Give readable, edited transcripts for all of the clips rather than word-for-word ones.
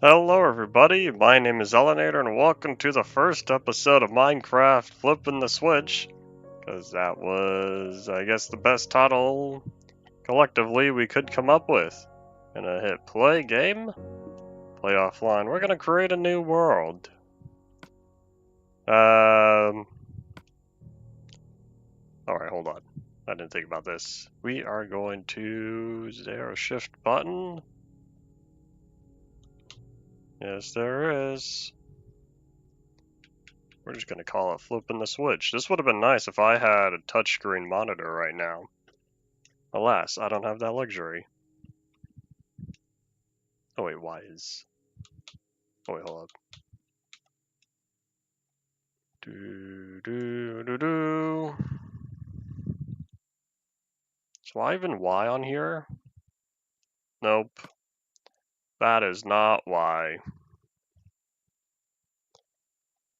Hello everybody, my name is Elenator and welcome to the first episode of Minecraft Flipping the Switch. Because that was, I guess, the best title collectively we could come up with. Gonna hit play game, play offline. We're gonna create a new world. Alright, hold on. I didn't think about this. We are going to, is there a shift button? Yes, there is. We're just gonna call it Flipping the Switch. This would have been nice if I had a touchscreen monitor right now. Alas, I don't have that luxury. Oh wait, why is... Oh wait, hold up. Do. Is Y even Y on here? Nope. That is not Y.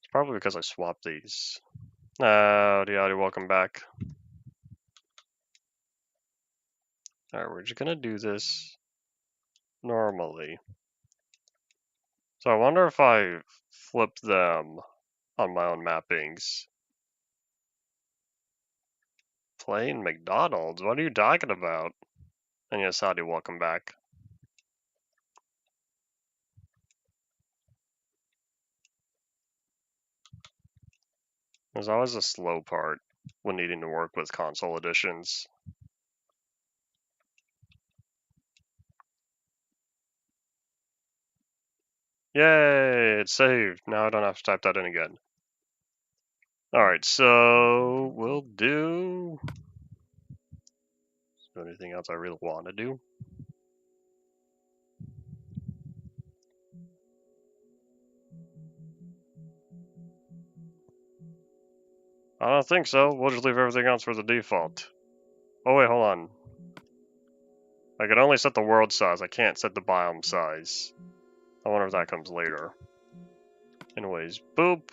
It's probably because I swapped these. Howdy, welcome back. Alright, we're just gonna do this normally. So I wonder if I flip them on my own mappings. Playing McDonald's? What are you talking about? And yes, howdy, welcome back. There's always a slow part when needing to work with console editions. Yay, it's saved. Now I don't have to type that in again. Alright, so we'll do... Is there anything else I really want to do? I don't think so. We'll just leave everything else for the default. Oh wait, hold on. I can only set the world size. I can't set the biome size. I wonder if that comes later. Anyways, boop.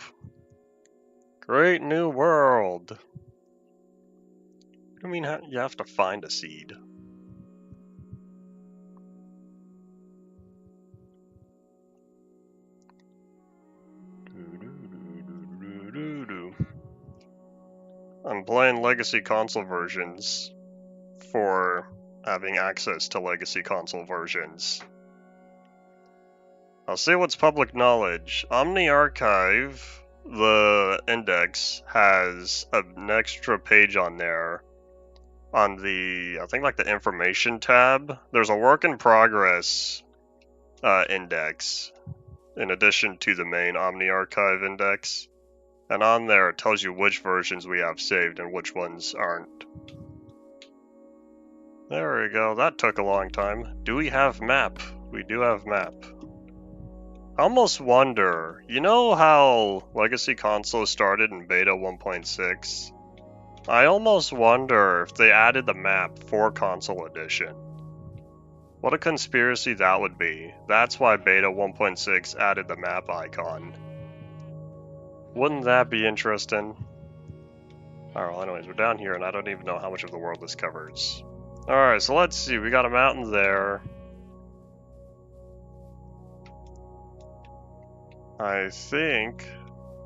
Great new world. What do you mean you have to find a seed? I'm playing Legacy console versions for having access to Legacy console versions. I'll say what's public knowledge. OmniArchive, the index, has an extra page on there. On the, I think like the information tab, there's a work in progress index in addition to the main OmniArchive index. And on there it tells you which versions we have saved and which ones aren't. There we go, that took a long time. Do we have map? We do have map. I almost wonder, you know how Legacy Console started in beta 1.6? I almost wonder if they added the map for Console Edition. What a conspiracy that would be. That's why beta 1.6 added the map icon. Wouldn't that be interesting? Alright, well anyways, we're down here and I don't even know how much of the world this covers. Alright, so let's see, we got a mountain there. I think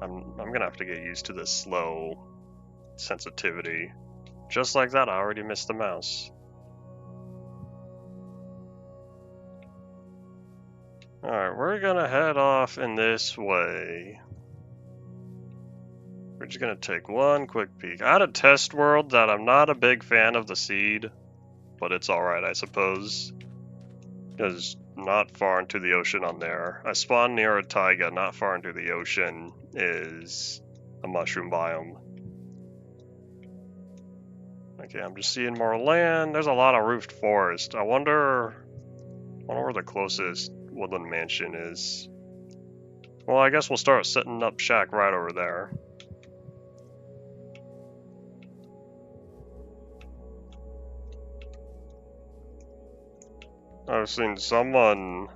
I'm gonna have to get used to this slow sensitivity. Just like that, I already missed the mouse. Alright, we're gonna head off in this way. We're just gonna take one quick peek. I had a test world that I'm not a big fan of the seed, but it's alright, I suppose. Because not far into the ocean on there. I spawned near a taiga, not far into the ocean is a mushroom biome. Okay, I'm just seeing more land. There's a lot of roofed forest. I wonder where the closest woodland mansion is. Well, I guess we'll start setting up shack right over there. I've seen someone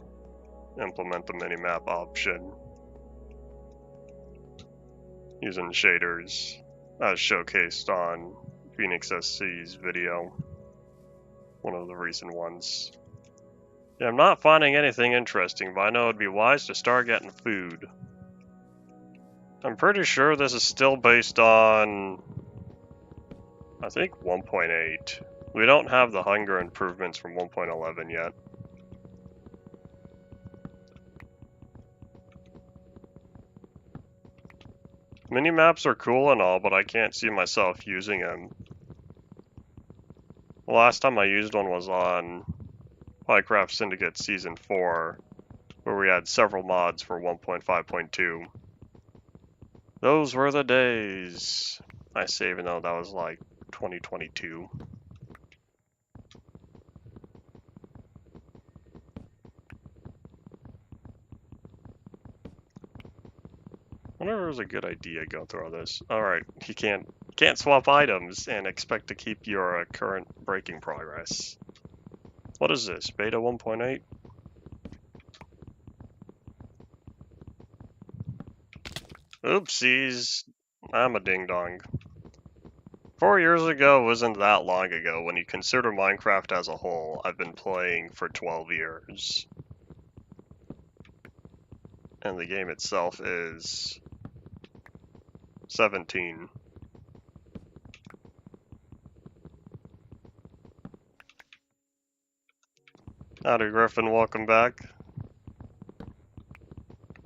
implement the minimap option using shaders as showcased on Phoenix SC's video, one of the recent ones. Yeah, I'm not finding anything interesting, but I know it'd be wise to start getting food. I'm pretty sure this is still based on, I think, 1.8. We don't have the hunger improvements from 1.11 yet. Mini-maps are cool and all, but I can't see myself using them. The last time I used one was on Minecraft Syndicate Season 4, where we had several mods for 1.5.2. Those were the days. I say, even though that was like 2022. I wonder if it was a good idea going through all this. Alright, you can't swap items and expect to keep your current breaking progress. What is this? Beta 1.8? Oopsies. I'm a ding-dong. 4 years ago wasn't that long ago. When you consider Minecraft as a whole, I've been playing for 12 years. And the game itself is 17. Howdy Griffin, welcome back.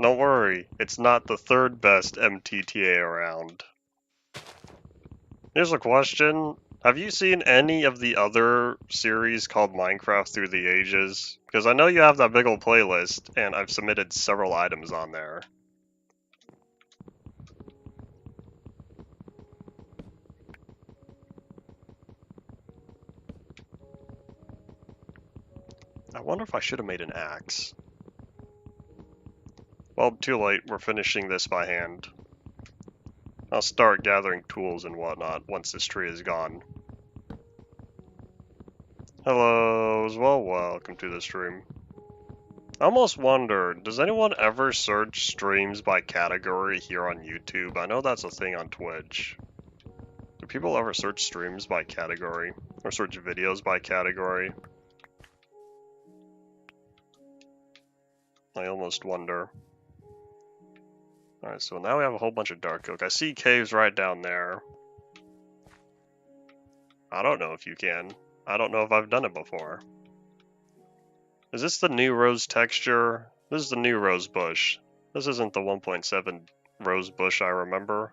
Don't worry, it's not the third best MTTA around. Here's a question. Have you seen any of the other series called Minecraft Through the Ages? Because I know you have that big old playlist, and I've submitted several items on there. I wonder if I should have made an axe. Well, too late. We're finishing this by hand. I'll start gathering tools and whatnot once this tree is gone. Hello as well, welcome to the stream. I almost wonder, does anyone ever search streams by category here on YouTube? I know that's a thing on Twitch. Do people ever search streams by category? Or search videos by category? I almost wonder. Alright, so now we have a whole bunch of dark oak. I see caves right down there. I don't know if you can. I don't know if I've done it before. Is this the new rose texture? This is the new rose bush. This isn't the 1.7 rose bush I remember.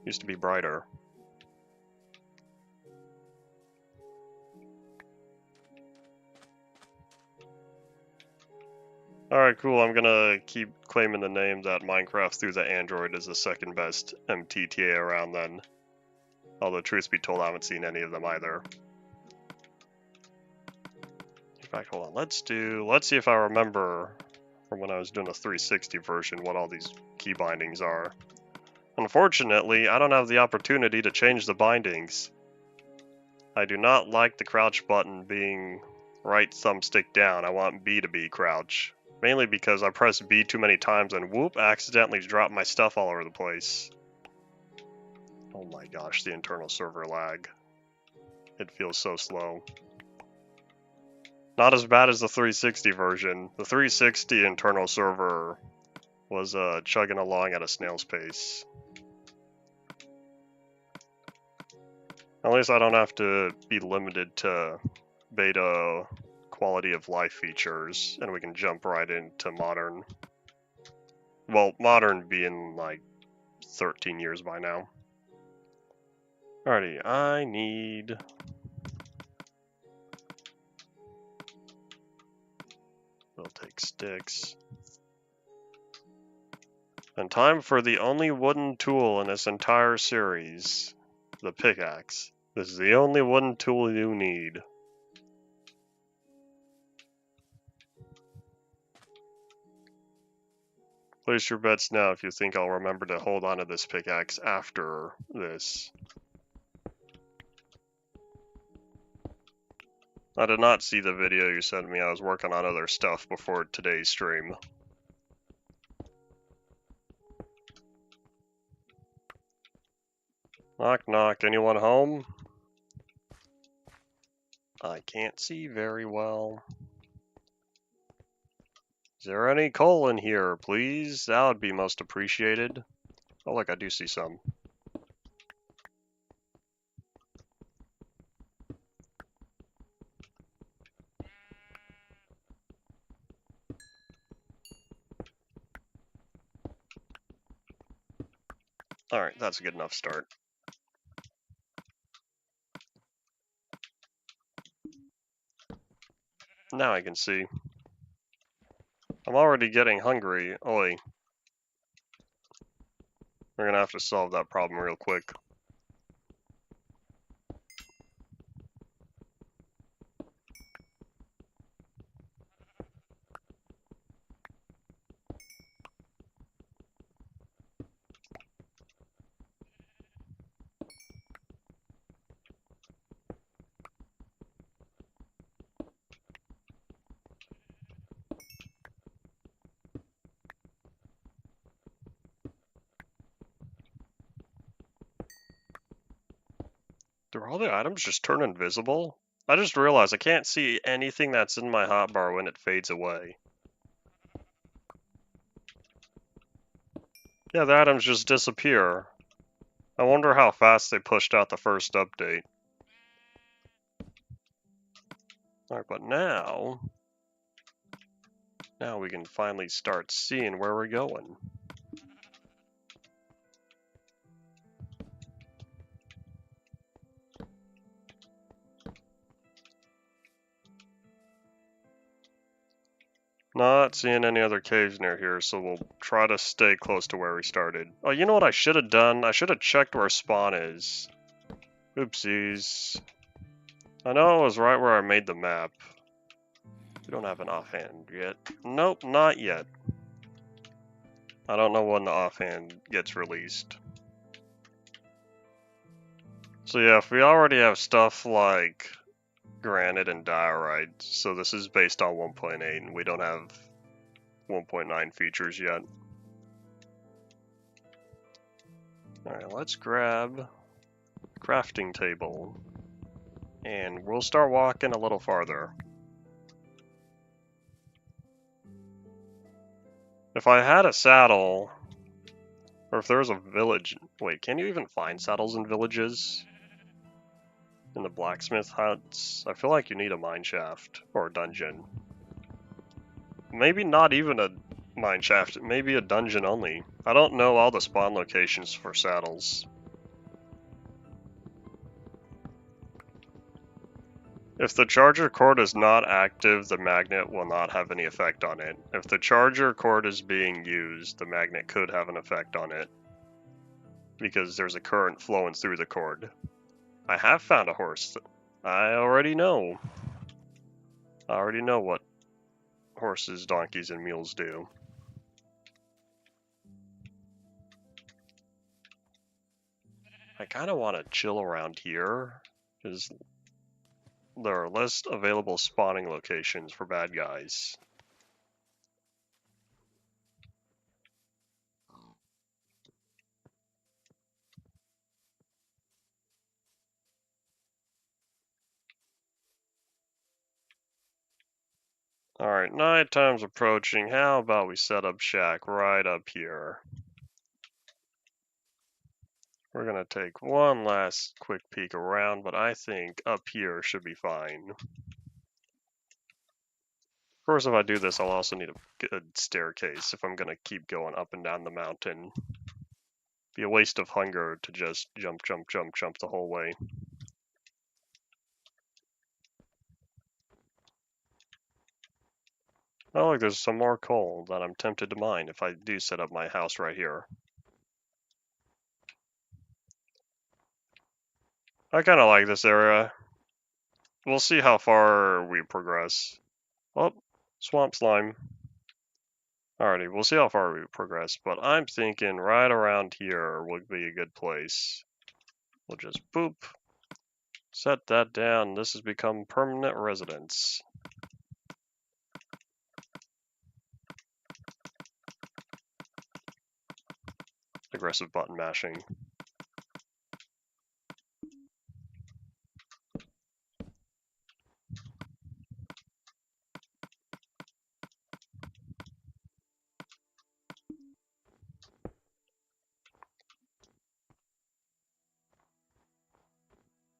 Used to be brighter. Alright, cool. I'm gonna keep claiming the name that Minecraft Through the Android is the second best MTTA around then. Although, truth be told, I haven't seen any of them either. In fact, hold on. Let's see if I remember from when I was doing the 360 version what all these key bindings are. Unfortunately, I don't have the opportunity to change the bindings. I do not like the crouch button being right thumbstick down. I want B to be crouch. Mainly because I pressed B too many times and whoop, accidentally dropped my stuff all over the place. Oh my gosh, the internal server lag. It feels so slow. Not as bad as the 360 version. The 360 internal server was chugging along at a snail's pace. At least I don't have to be limited to beta quality of life features, and we can jump right into modern. Well, modern being like 13 years by now. Alrighty, I need... We'll take sticks. And time for the only wooden tool in this entire series, the pickaxe. This is the only wooden tool you need. Place your bets now if you think I'll remember to hold on to this pickaxe after this. I did not see the video you sent me. I was working on other stuff before today's stream. Knock knock, anyone home? I can't see very well. Is there any coal in here, please? That would be most appreciated. Oh, look, I do see some. Alright, that's a good enough start. Now I can see. I'm already getting hungry. Oi. We're gonna have to solve that problem real quick. Do all the items just turn invisible? I just realized I can't see anything that's in my hotbar when it fades away. Yeah, the items just disappear. I wonder how fast they pushed out the first update. Alright, but now we can finally start seeing where we're going. Not seeing any other caves near here, so we'll try to stay close to where we started. Oh, you know what I should have done? I should have checked where spawn is. Oopsies. I know it was right where I made the map. We don't have an offhand yet. Nope, not yet. I don't know when the offhand gets released. So yeah, if we already have stuff like granite and diorite, so this is based on 1.8 and we don't have 1.9 features yet. Alright, let's grab crafting table and we'll start walking a little farther. If I had a saddle, or if there was a village, wait, can you even find saddles in villages? In the blacksmith huts? I feel like you need a mine shaft or a dungeon. Maybe not even a mine shaft, maybe a dungeon only. I don't know all the spawn locations for saddles. If the charger cord is not active, the magnet will not have any effect on it. If the charger cord is being used, the magnet could have an effect on it, because there's a current flowing through the cord. I have found a horse. I already know. I already know what horses, donkeys, and mules do. I kind of want to chill around here, because there are less available spawning locations for bad guys. Alright, nighttime's approaching. How about we set up shack right up here? We're gonna take one last quick peek around, but I think up here should be fine. Of course, if I do this, I'll also need a good staircase if I'm gonna keep going up and down the mountain. Be a waste of hunger to just jump the whole way. Oh, look, there's some more coal that I'm tempted to mine if I do set up my house right here. I kind of like this area. We'll see how far we progress. Oh, swamp slime. Alrighty, we'll see how far we progress, but I'm thinking right around here would be a good place. We'll just boop. Set that down. This has become permanent residence. Aggressive button mashing.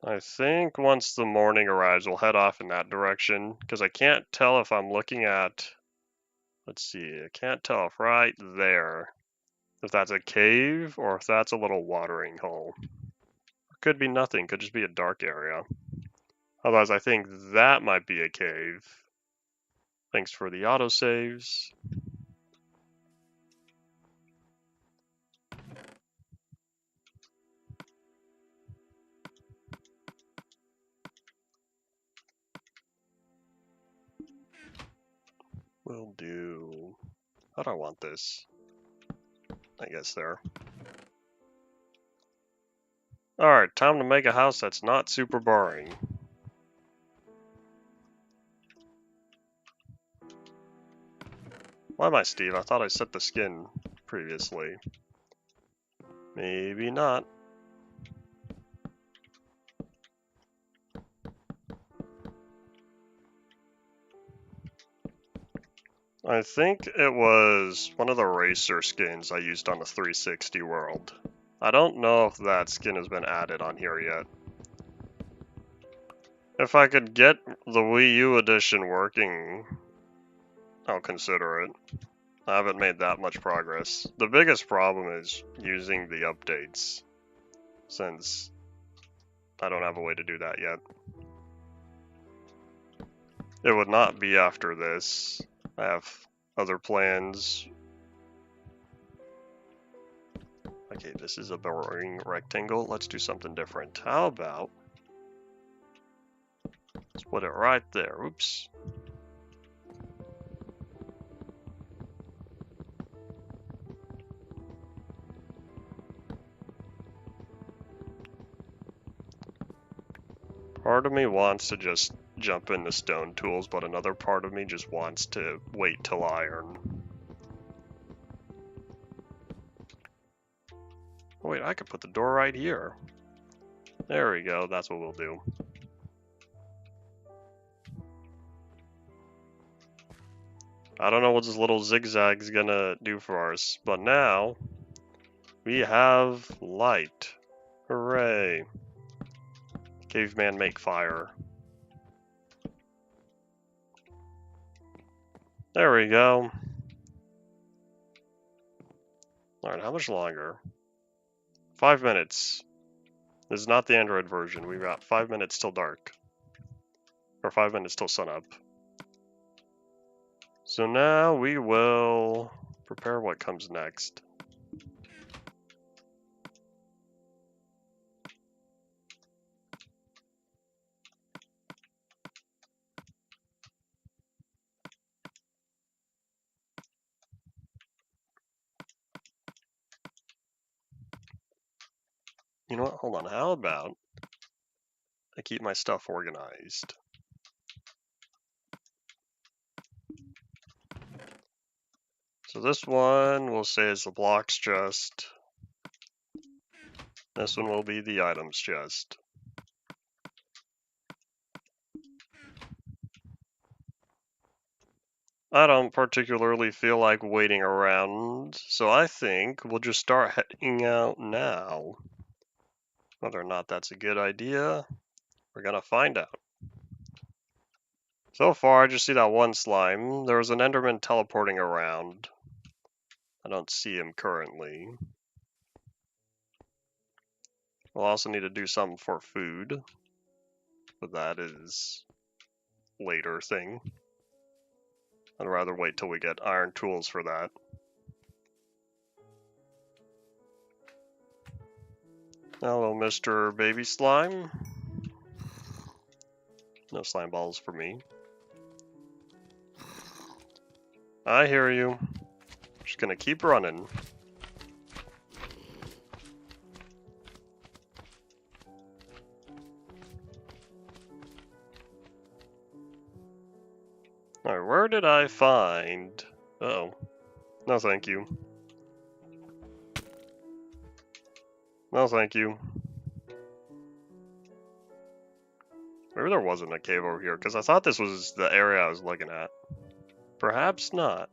I think once the morning arrives, we'll head off in that direction, because I can't tell if I'm looking at, let's see, I can't tell if right there, if that's a cave or if that's a little watering hole. Could be nothing, could just be a dark area. Otherwise, I think that might be a cave. Thanks for the autosaves. Will do. How do I want this? I guess there. Alright, time to make a house that's not super boring. Why am I Steve? I thought I set the skin previously. Maybe not. I think it was one of the racer skins I used on the 360 world. I don't know if that skin has been added on here yet. If I could get the Wii U edition working, I'll consider it. I haven't made that much progress. The biggest problem is using the updates, since I don't have a way to do that yet. It would not be after this. I have other plans. Okay, this is a boring rectangle. Let's do something different. How about, let's put it right there. Oops. Part of me wants to just jump into stone tools, but another part of me just wants to wait till iron. Oh, wait, I could put the door right here. There we go, that's what we'll do. I don't know what this little zigzag's gonna do for us, but now we have light. Hooray. Caveman make fire. There we go. Alright, how much longer? 5 minutes. This is not the Android version. We've got 5 minutes till dark. Or 5 minutes till sunup. So now we will prepare what comes next. You know what? Hold on. How about I keep my stuff organized? So this one we'll say is the blocks chest. This one will be the items chest. I don't particularly feel like waiting around, so I think we'll just start heading out now. Whether or not that's a good idea, we're gonna find out. So far, I just see that one slime. There was an Enderman teleporting around. I don't see him currently. We'll also need to do something for food, but that is later thing. I'd rather wait till we get iron tools for that. Hello, Mr. Baby Slime. No slime balls for me. I hear you. Just gonna keep running. Alright, where did I find... Uh-oh. No thank you. No thank you. Maybe there wasn't a cave over here, because I thought this was the area I was looking at. Perhaps not.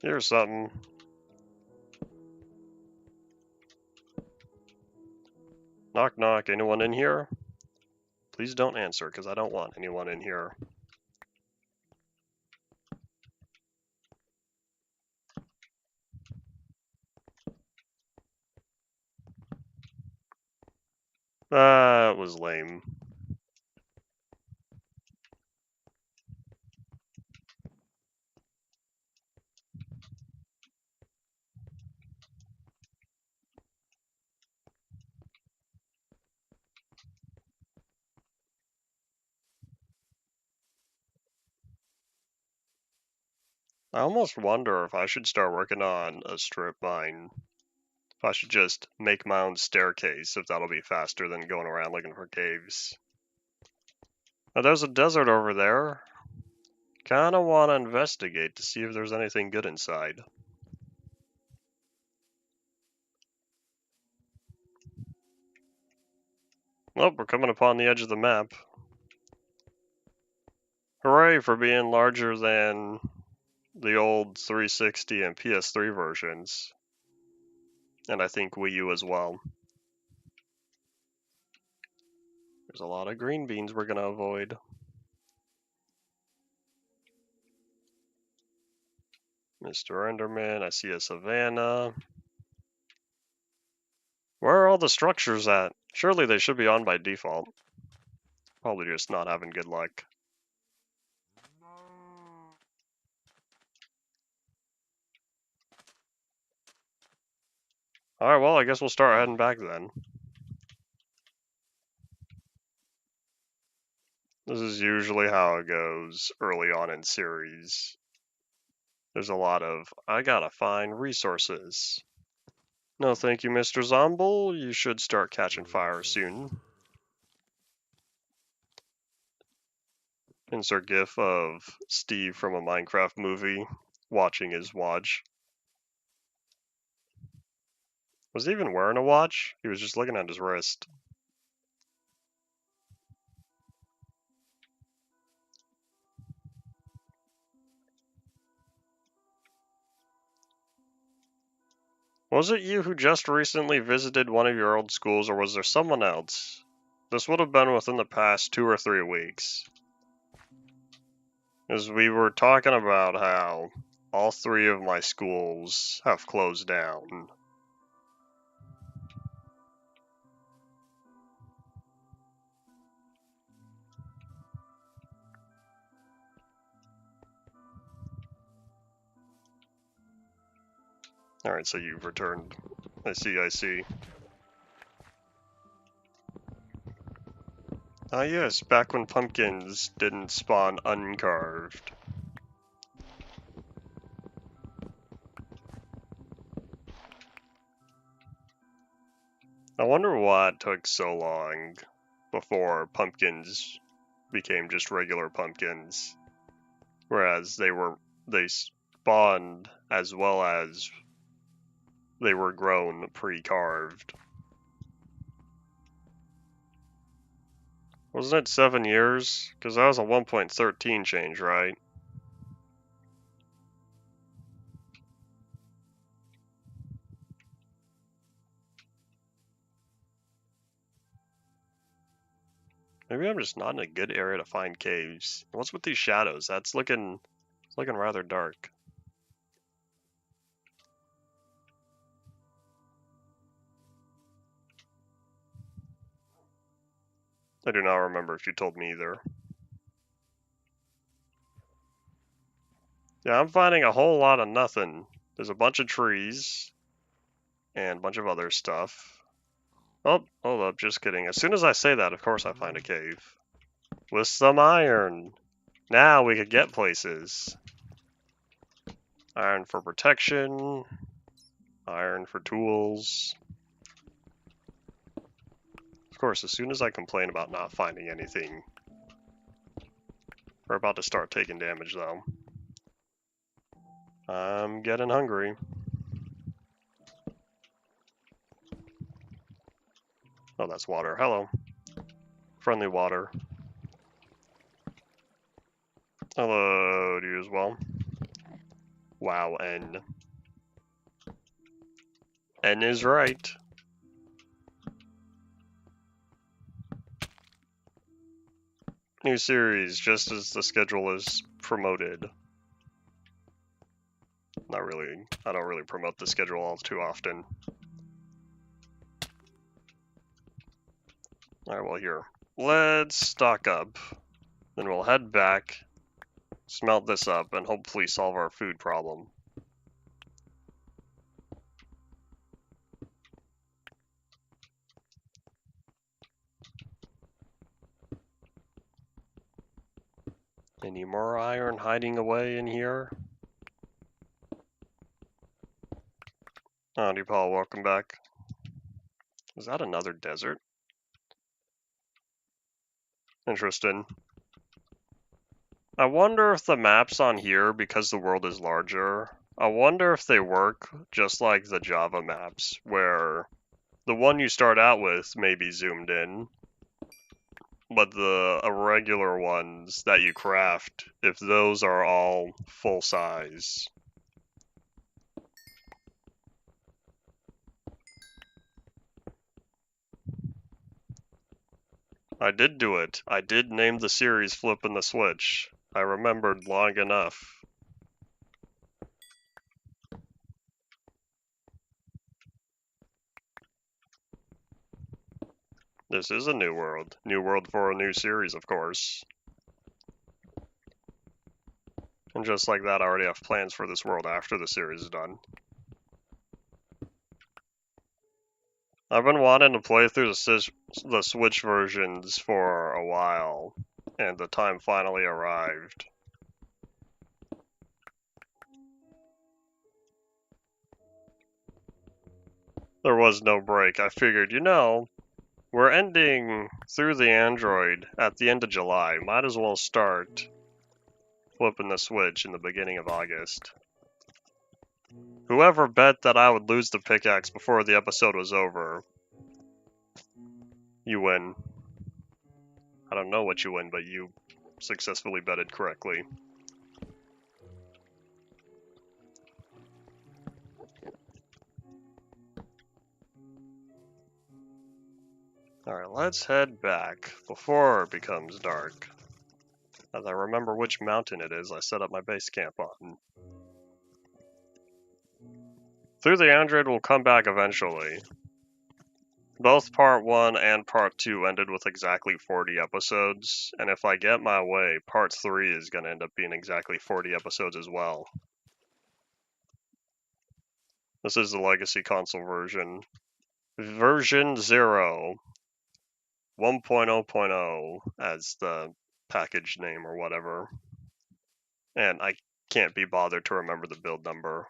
Here's something. Knock knock, anyone in here? Please don't answer, because I don't want anyone in here. That was lame. I almost wonder if I should start working on a strip mine. If I should just make my own staircase, if that'll be faster than going around looking for caves. Now there's a desert over there. Kinda wanna investigate to see if there's anything good inside. Oh, we're coming upon the edge of the map. Hooray for being larger than the old 360 and PS3 versions. And I think Wii U as well. There's a lot of green beans we're gonna avoid. Mr. Enderman, I see a savannah. Where are all the structures at? Surely they should be on by default. Probably just not having good luck. Alright, well, I guess we'll start heading back then. This is usually how it goes early on in series. There's a lot of, I gotta find resources. No thank you, Mr. Zomble. You should start catching fire soon. Insert gif of Steve from a Minecraft movie watching his watch. Was he even wearing a watch? He was just looking at his wrist. Was it you who just recently visited one of your old schools, or was there someone else? This would have been within the past 2 or 3 weeks. As we were talking about how all 3 of my schools have closed down. Alright, so you've returned. I see, I see. Ah yes, back when pumpkins didn't spawn uncarved. I wonder what took so long before pumpkins became just regular pumpkins. Whereas they spawned as well as they were grown pre-carved. Wasn't it 7 years? Because that was a 1.13 change, right? Maybe I'm just not in a good area to find caves. What's with these shadows? It's looking rather dark. I do not remember if you told me either. Yeah, I'm finding a whole lot of nothing. There's a bunch of trees and a bunch of other stuff. Oh, hold up, just kidding. As soon as I say that, of course I find a cave. With some iron. Now we could get places. Iron for protection. Iron for tools. Of course, as soon as I complain about not finding anything, we're about to start taking damage though. I'm getting hungry. Oh, that's water. Hello. Friendly water. Hello to you as well. Wow, N. N is right. New series, just as the schedule is promoted. Not really. I don't really promote the schedule all too often. Alright, well here. Let's stock up. Then we'll head back, smelt this up, and hopefully solve our food problem. Any more iron hiding away in here? Howdy, Paul. Welcome back. Is that another desert? Interesting. I wonder if the maps on here, because the world is larger, I wonder if they work just like the Java maps, where the one you start out with may be zoomed in, but the irregular ones that you craft, if those are all full size. I did do it. I did name the series Flippin' the Switch. I remembered long enough. This is a new world. New world for a new series, of course. And just like that, I already have plans for this world after the series is done. I've been wanting to play through the Switch versions for a while, and the time finally arrived. There was no break. I figured, we're ending through the Android at the end of July. Might as well start flipping the Switch in the beginning of August. Whoever bet that I would lose the pickaxe before the episode was over, you win. I don't know what you win, but you successfully betted correctly. Alright, let's head back before it becomes dark. As I remember which mountain it is I set up my base camp on. Through the Android will come back eventually. Both part 1 and part 2 ended with exactly 40 episodes, and if I get my way, part 3 is going to end up being exactly 40 episodes as well. This is the Legacy Console version. Version 0. 1.0.0 as the package name or whatever. And I can't be bothered to remember the build number.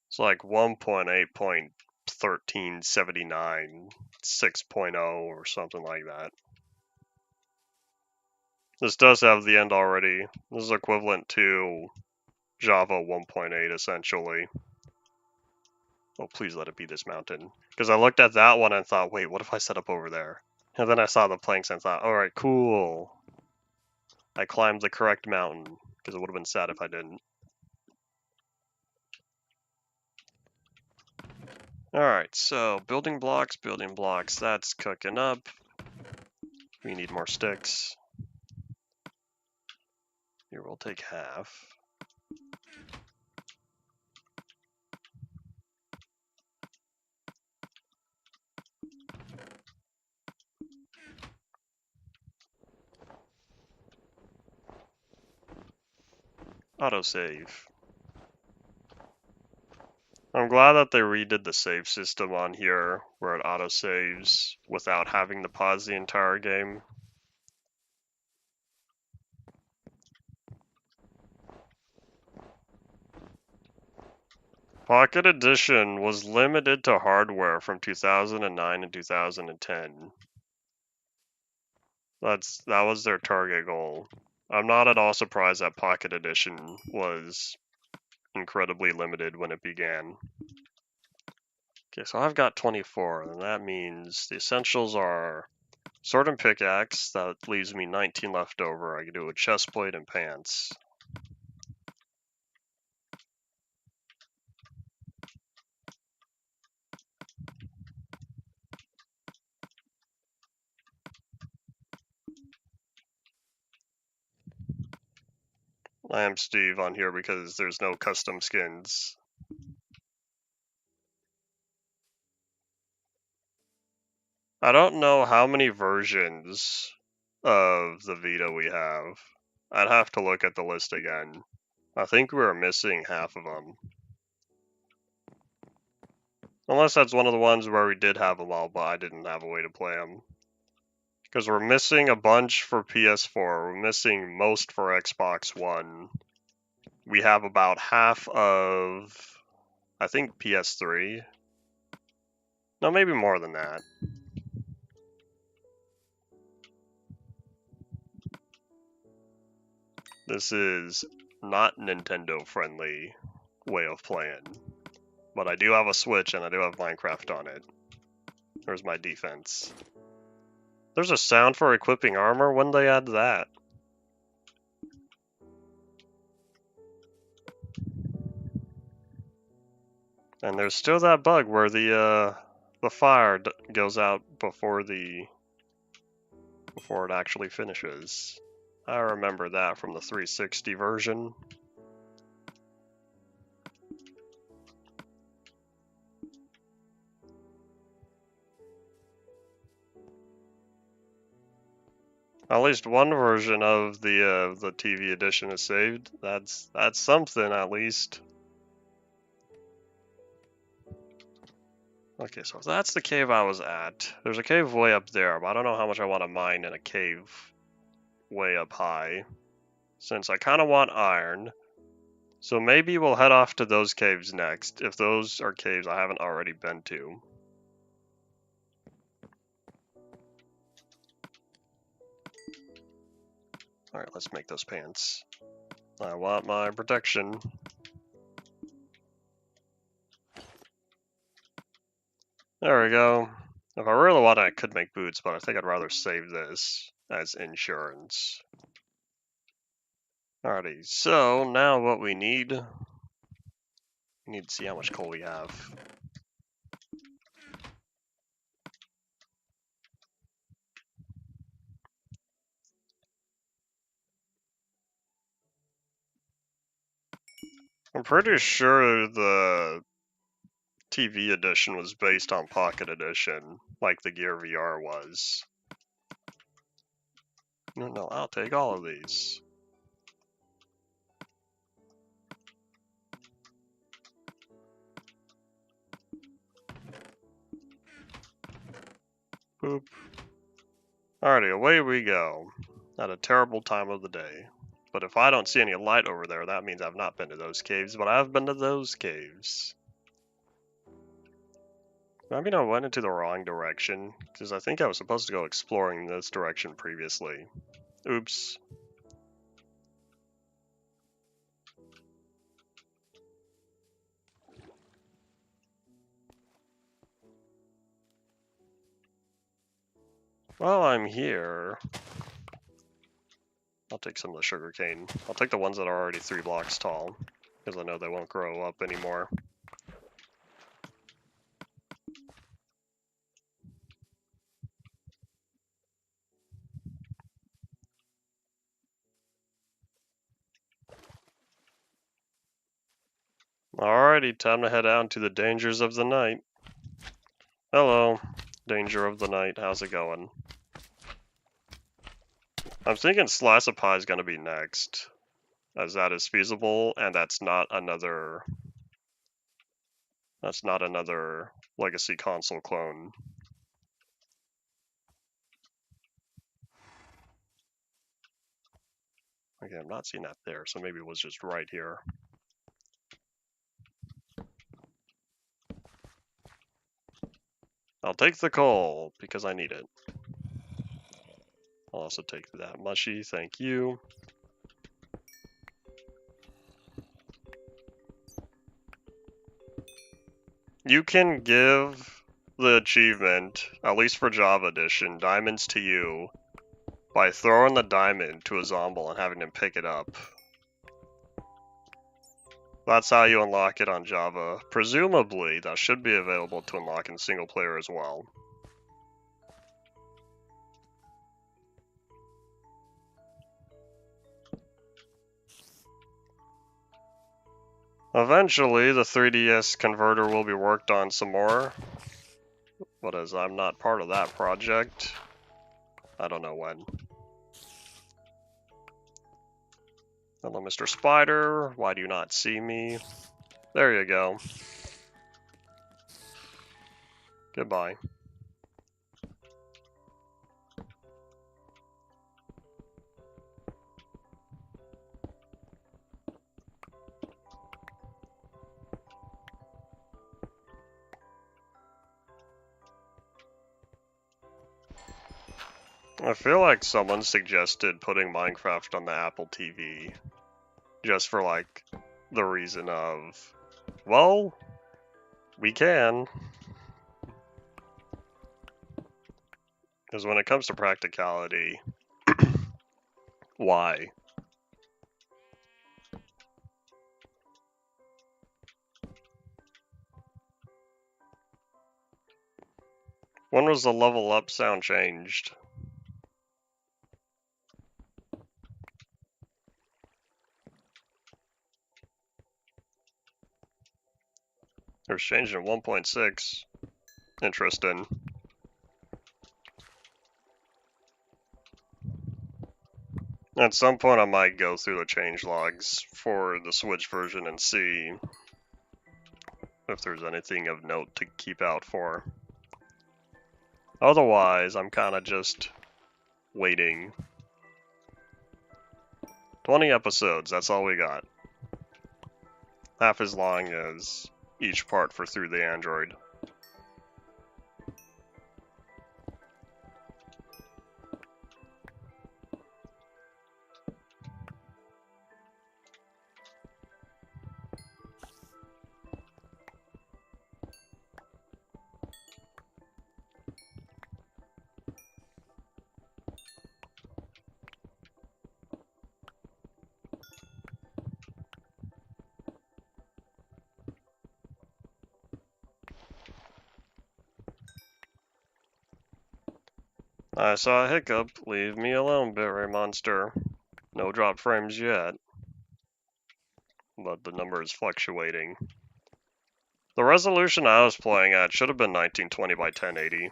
It's like 1.8.1379 6.0 or something like that. This does have the end already. This is equivalent to Java 1.8 essentially. Oh, please let it be this mountain. Because I looked at that one and thought, wait, what if I set up over there? And then I saw the planks and thought, alright, cool. I climbed the correct mountain, because it would have been sad if I didn't. Alright, so building blocks, that's cooking up. We need more sticks. Here, we'll take half. Autosave. I'm glad that they redid the save system on here, where it autosaves without having to pause the entire game. Pocket Edition was limited to hardware from 2009 and 2010. That was their target goal. I'm not at all surprised that Pocket Edition was incredibly limited when it began. Okay, so I've got 24, and that means the essentials are sword and pickaxe. That leaves me 19 left over. I can do a chest plate and pants. I am Steve on here because there's no custom skins. I don't know how many versions of the Vita we have. I'd have to look at the list again. I think we're missing half of them. Unless that's one of the ones where we did have them all, but I didn't have a way to play them. Because we're missing a bunch for PS4, we're missing most for Xbox One. We have about half of, I think, PS3. No, maybe more than that. This is not Nintendo friendly way of playing. But I do have a Switch and I do have Minecraft on it. There's my defense. There's a sound for equipping armor? When they add that? And there's still that bug where the fire goes out before it actually finishes. I remember that from the 360 version. At least one version of the TV edition is saved. That's something at least. Okay, so that's the cave I was at. There's a cave way up there, but I don't know how much I want to mine in a cave way up high, since I kind of want iron. So maybe we'll head off to those caves next, if those are caves I haven't already been to. Alright, let's make those pants. I want my protection. There we go. If I really want it, I could make boots, but I think I'd rather save this as insurance. Alrighty, so now what we need to see how much coal we have. I'm pretty sure the TV edition was based on Pocket Edition, like the Gear VR was. No, I'll take all of these. Boop. Alrighty, away we go. At a terrible time of the day. But if I don't see any light over there, that means I've not been to those caves, but I've been to those caves. Maybe I went into the wrong direction, because I think I was supposed to go exploring this direction previously. Oops. While I'm here, I'll take some of the sugarcane. I'll take the ones that are already 3 blocks tall, because I know they won't grow up anymore. Alrighty, time to head out into the dangers of the night. Hello, danger of the night, how's it going? I'm thinking Slice of Pie is going to be next, as that is feasible, and that's not another Legacy console clone. Okay, I'm not seeing that there, so maybe it was just right here. I'll take the coal, because I need it. I'll also take that mushy, thank you. You can give the achievement, at least for Java Edition, diamonds to you by throwing the diamond to a zombie and having him pick it up. That's how you unlock it on Java. Presumably, that should be available to unlock in single player as well. Eventually, the 3DS converter will be worked on some more. But as I'm not part of that project, I don't know when. Hello, Mr. Spider. Why do you not see me? There you go. Goodbye. I feel like someone suggested putting Minecraft on the Apple TV. Just for, like, the reason of, well, we can. Because when it comes to practicality, why? When was the level up sound changed? It was changed in 1.6. Interesting. At some point I might go through the changelogs for the Switch version and see if there's anything of note to keep out for. Otherwise, I'm kind of just waiting. 20 episodes, that's all we got. Half as long as each part for Through the Android. I saw a hiccup. Leave me alone, Bitray Monster. No drop frames yet. But the number is fluctuating. The resolution I was playing at should have been 1920 by 1080.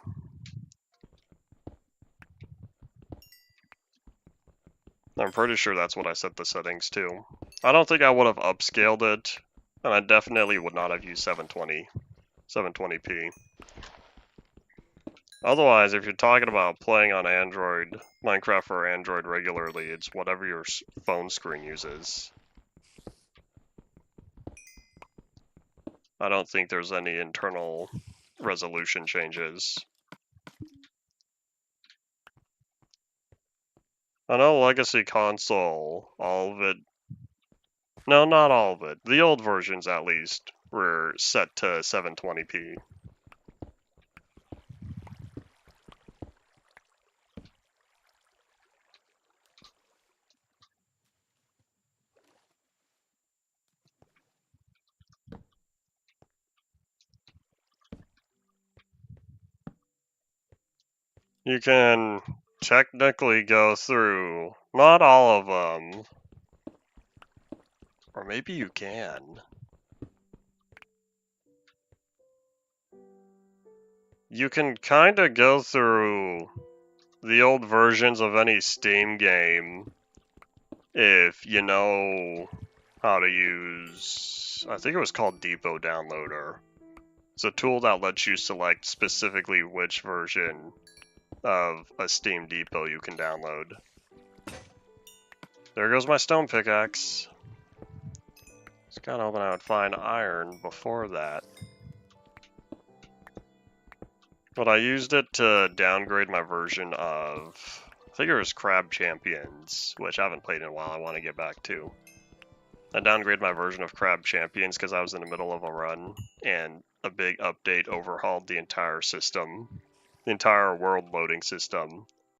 I'm pretty sure that's what I set the settings to. I don't think I would have upscaled it, and I definitely would not have used 720p. Otherwise, if you're talking about playing on Android, Minecraft or Android regularly, it's whatever your phone screen uses. I don't think there's any internal resolution changes. I know Legacy Console, all of it. No, not all of it. The old versions, at least, were set to 720p. You can technically go through, not all of them, or maybe you can. You can kind of go through the old versions of any Steam game if you know how to use, I think it was called Depot Downloader. It's a tool that lets you select specifically which version of a Steam Depot you can download. There goes my stone pickaxe. I was kind of hoping I would find iron before that. But I used it to downgrade my version of, I think it was Crab Champions, which I haven't played in a while, I want to get back to. I downgraded my version of Crab Champions because I was in the middle of a run, and a big update overhauled the entire system, the entire world loading system.